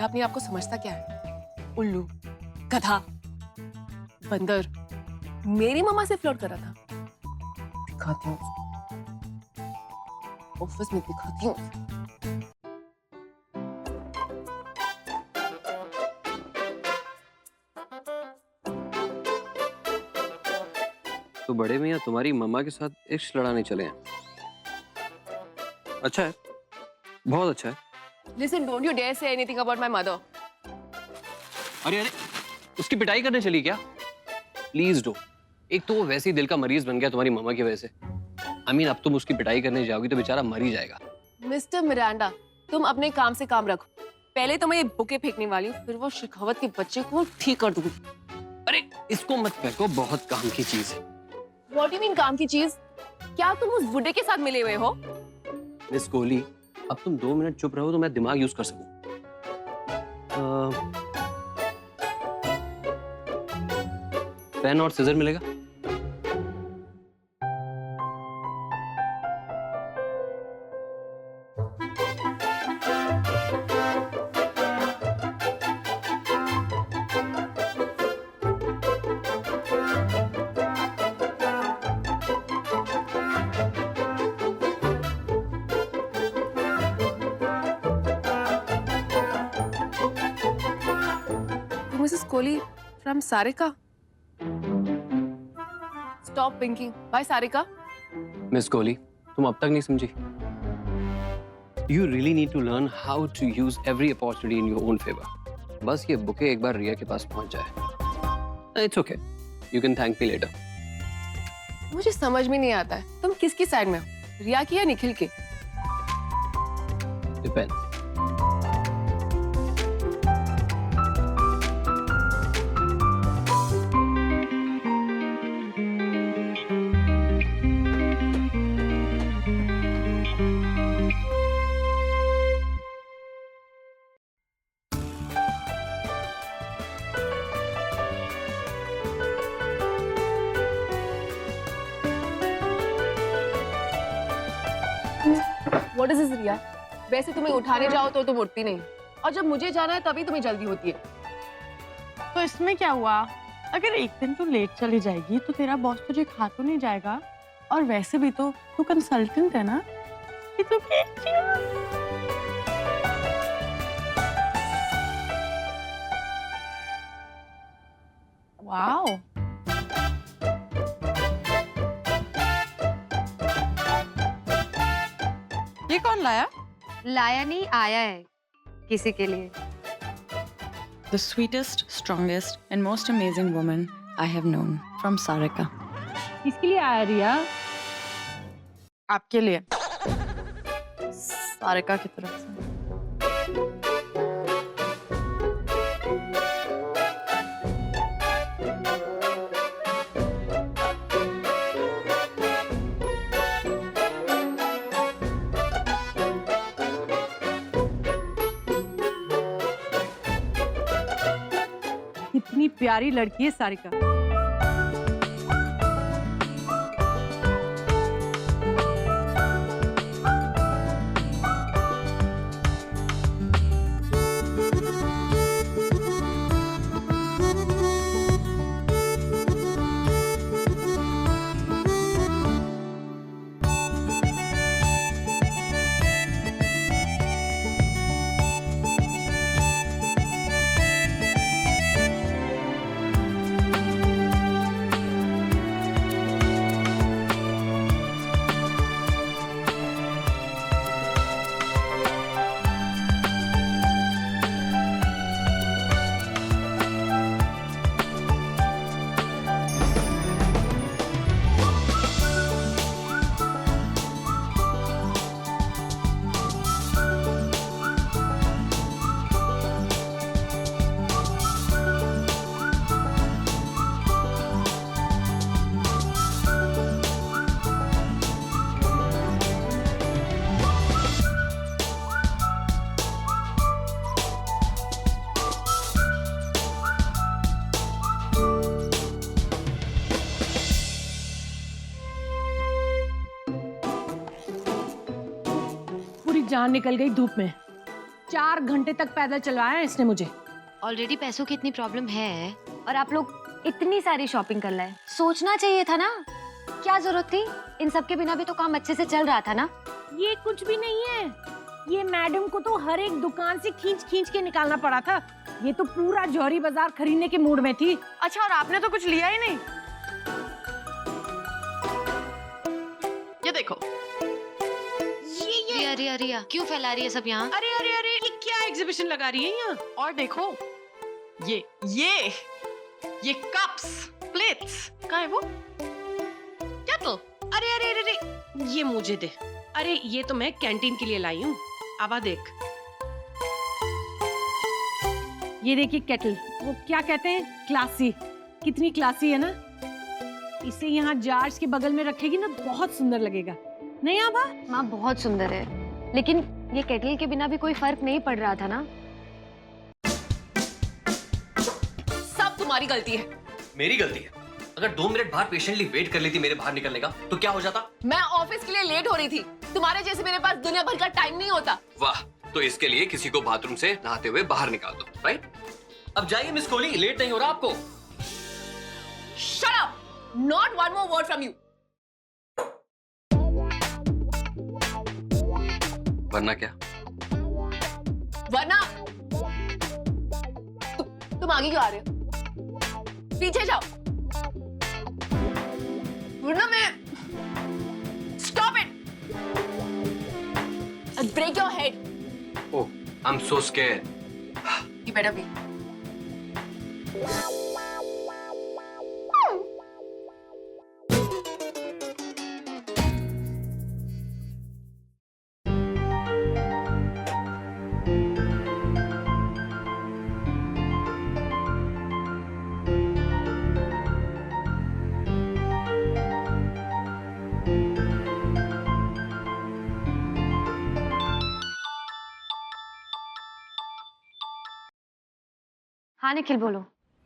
अपने आप को समझता क्या है? उल्लू, गधा, बंदर। मेरी मम्मा से फ्लर्ट कर रहा था। दिखाती हूँ उसको। ऑफिस में दिखाती हूँ। तो बड़े मियाँ तुम्हारी मम्मा के साथ इश्क लड़ाने चले हैं। अच्छा है, बहुत अच्छा है। Listen, don't you dare say anything about my mother. अरे अरे, उसकी पिटाई करने चली क्या? Please do. एक तो वो वैसे ही दिल का मरीज बन गया तुम्हारी मम्मा की वजह से। अब तुम उसकी पिटाई करने जाओगी तो बेचारा मर ही जाएगा। मिस्टर मिरांडा, तुम अपने काम से काम रखो। पहले तो मैं ये बुके फेंकने वाली हूँ, फिर वो शिखावत के बच्चे को ठीक कर दूंगी। अरे इसको मत फेंको, बहुत काम की चीज है। What do you mean काम की चीज? क्या तुम उस बुड्ढे के साथ मिले हुए हो? मिस कोहली, अब तुम 2 मिनट चुप रहो तो मैं दिमाग यूज कर सकूं। पेन और सीजर मिलेगा? Mrs. Kohli from Sarika. Stop winking. Bye, Sarika. Miss Kohli, तुम अब तक नहीं समझी। You really need to learn how to use every opportunity in your own favor. बस ये बुके एक बार रिया के पास पहुंच जाए। It's okay. You can thank me later. मुझे समझ में नहीं आता है, तुम किसकी साइड में हो? रिया की या निखिल की? Depends. What is this, रिया? वैसे तुम्हें उठाने जाओ तो तुम उठती नहीं, और जब मुझे जाना है तभी तुम्हें जल्दी होती है। तो इसमें क्या हुआ? अगर एक दिन तू लेट चली जाएगी तो तेरा बॉस तुझे खा तो नहीं जाएगा। और वैसे भी तो तू कंसल्टेंट है ना, कि तू वाओ, ये कौन लाया? लाया नहीं, आया है किसी के लिए। The sweetest, strongest and most amazing woman I have known from Sarika. किसके लिए आया रिया? आपके लिए, सारिका की तरफ से। कितनी प्यारी लड़की है सारिका। जान निकल गई धूप में। 4 घंटे तक पैदल चलवाया इसने मुझे। ऑलरेडी पैसों की इतनी प्रॉब्लम है और आप लोग इतनी सारी शॉपिंग कर लाए, सोचना चाहिए था ना। क्या जरूरत थी? इन सब के बिना भी तो काम अच्छे से चल रहा था ना। ये कुछ भी नहीं है, ये मैडम को तो हर एक दुकान से खींच खींच के निकालना पड़ा था। ये तो पूरा जौहरी बाजार खरीदने के मूड में थी। अच्छा, और आपने तो कुछ लिया ही नहीं। ये देखो, रिया रिया रिया क्यों फैला रही है सब यहाँ? अरे अरे अरे, ये क्या एग्जीबिशन लगा रही है यहाँ? और देखो ये कप्स प्लेट्स का है वो केटल। अरे अरे अरे अरे, ये मुझे दे। अरे ये तो मैं कैंटीन के लिए लाई हूँ। आवा देख। ये देखिए केटल, वो क्या कहते हैं, क्लासी। कितनी क्लासी है ना। इसे यहाँ जार्स के बगल में रखेगी ना, बहुत सुंदर लगेगा। नहीं आभा? माँ बहुत सुंदर है, लेकिन ये केटल के बिना भी कोई फर्क नहीं पड़ रहा था ना। सब तुम्हारी गलती है। मेरी गलती है? अगर 2 मिनट बाहर पेशेंटली वेट कर लेती मेरे बाहर निकलने का तो क्या हो जाता? मैं ऑफिस के लिए लेट हो रही थी, तुम्हारे जैसे मेरे पास दुनिया भर का टाइम नहीं होता। वाह, तो इसके लिए किसी को बाथरूम से नहाते हुए बाहर निकाल दो, राइट? अब जाइए मिस कोहली, लेट नहीं हो रहा आपको? Shut up! Not one more word from you. वरना क्या? वरना तुम आगे क्यों आ रहे हो? पीछे जाओ। वरना मैं Stop it! I'll break your head. Oh, I'm so scared. You better be. हाँ निखिल बोलो।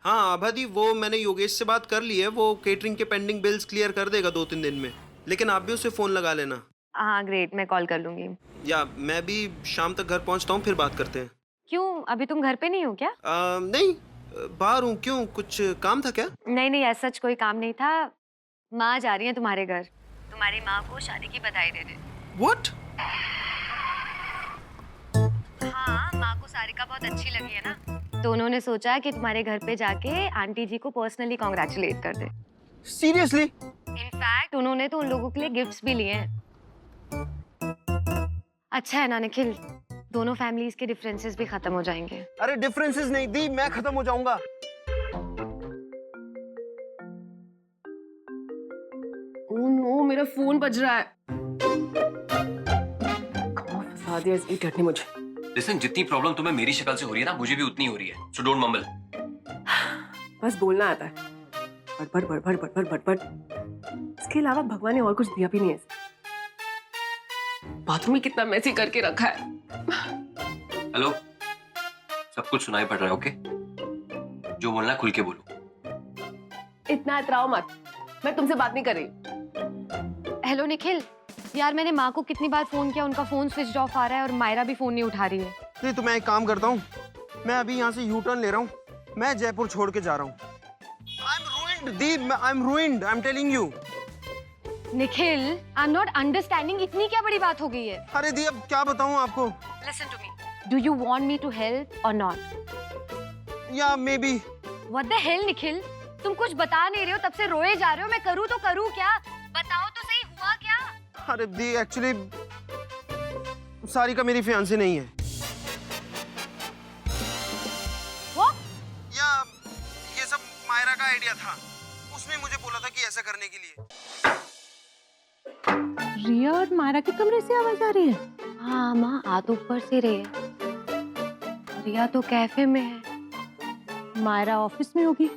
हाँ आभा दी, वो मैंने योगेश से बात कर ली है। वो केटरिंग के पेंडिंग बिल्स क्लियर कर देगा 2-3 दिन में। लेकिन आप भी उसे फोन लगा लेना। हाँ ग्रेट, मैं कॉल कर लूंगी। या मैं भी शाम तक घर पहुंचता हूँ, फिर बात करते हैं। क्यों, अभी तुम घर पे नहीं हो क्या? नहीं, बाहर हूँ। क्यों, कुछ काम था क्या? नहीं नहीं, ऐसा सच कोई काम नहीं था। माँ जा रही है तुम्हारे घर, तुम्हारी माँ को शादी की बधाई देने। What? हाँ, माँ को सारिका बहुत अच्छी लगी है ना, तो उन्होंने सोचा कि तुम्हारे घर पे जाके आंटी जी को पर्सनली कॉन्ग्रेचुलेट कर दे। सीरियसली? इनफैक्ट उन्होंने तो उन लोगों के लिए गिफ्ट्स भी लिए हैं। अच्छा है ना निखिल, दोनों फैमिलीज के डिफरेंसेस भी खत्म हो जाएंगे। अरे डिफरेंसेस नहीं दी, मैं खत्म हो जाऊंगा। ओह नो, मेरा फोन बज रहा है। कहाँ फंसा दिया इस इडियट ने मुझे। लिसन, जितनी प्रॉब्लम तुम्हें मेरी शक्ल से हो रही है ना, मुझे भी उतनी हो रही है। So don't mumble. बस बोलना आता है, बड़बड़ बड़बड़ बड़बड़ बड़बड़। इसके अलावा भगवान ने और कुछ दिया भी नहीं है। बाथरूम में कितना मैसी करके रखा है। हेलो, सब कुछ सुनाई पड़ रहा है, ओके? जो बोलना खुल के बोलो। इतना इतराओ मत, मैं तुमसे बात नहीं कर रही। हेलो निखिल, यार मैंने माँ को कितनी बार फोन किया, उनका फोन स्विच ऑफ आ रहा है और मायरा भी फोन नहीं उठा रही है। नहीं तो मैं एक काम करता हूँ, मैं अभी यहाँ से यू टर्न ले रहा हूँ, मैं जयपुर छोड़ के जा रहा हूँ। I'm ruined, Deep, I'm ruined, I'm telling you। Nikhil, I am not understanding, इतनी क्या बड़ी बात हो गई है? अरे दी, अब क्या बताऊँ आपको? Listen to me, do you want me to help और नॉट? या maybe. What the hell Nikhil, तुम कुछ बता नहीं रहे हो, तब से रोए जा रहे हो। मैं करूँ तो करूँ क्या? बताओ तो सही, हुआ क्या? अरे दी, एक्चुअली सारिका मेरी फियांसी नहीं है। What? या ये सब मायरा का आइडिया था, उसने मुझे बोला था कि ऐसा करने के लिए। रिया और मायरा के कमरे से आवाज आ रही है। हाँ माँ, आ तो ऊपर से रही है। रिया तो कैफे में है। मायरा ऑफिस में होगी।